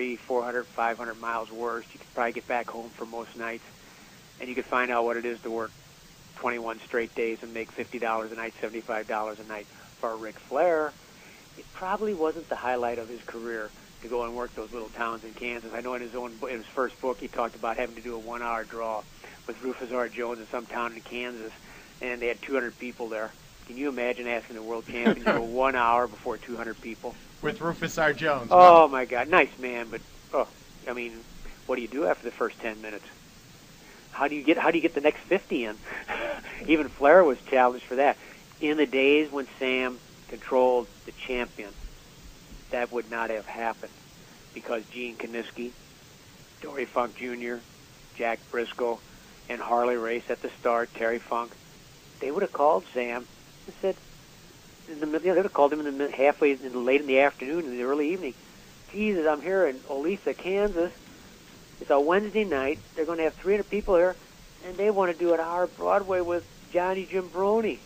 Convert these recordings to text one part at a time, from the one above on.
300, 400, 500 miles worst. You could probably get back home for most nights, and you could find out what it is to work 21 straight days and make $50 a night, $75 a night. For Ric Flair, it probably wasn't the highlight of his career to go and work those little towns in Kansas. I know in his first book he talked about having to do a 1-hour draw with Rufus R. Jones in some town in Kansas, and they had 200 people there. Can you imagine asking the world champion to go 1 hour before 200 people? With Rufus R. Jones. Oh, my God. Nice man, but, I mean, what do you do after the first 10 minutes? How do you get the next 50 in? Even Flair was challenged for that. In the days when Sam controlled the champion, that would not have happened because Gene Kiniski, Dory Funk Jr., Jack Briscoe, and Harley Race at the start, Terry Funk, they would have called Sam and said, they would have called him late in the afternoon, in the early evening. Jesus, I'm here in Olathe, Kansas. It's a Wednesday night. They're going to have 300 people here, and they want to do an hour Broadway with Johnny Gimbroni.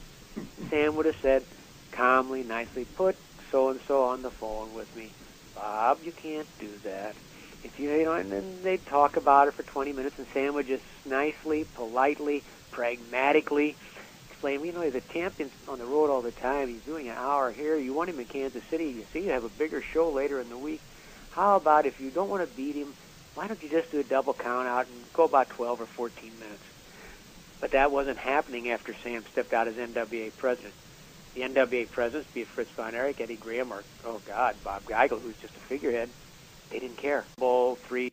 Sam would have said, calmly, nicely, put so-and-so on the phone with me. Bob, you can't do that. If you know, and then they'd talk about it for 20 minutes, and Sam would just nicely, politely, pragmatically explain, the champion's on the road all the time. He's doing an hour here. You want him in Kansas City. You see, you have a bigger show later in the week. How about if you don't want to beat him, why don't you just do a double count out and go about 12 or 14 minutes? But that wasn't happening after Sam stepped out as NWA president. The NWA presidents, be it Fritz Von Erich, Eddie Graham, or, Bob Geigel, who's just a figurehead, they didn't care. Bowl, 3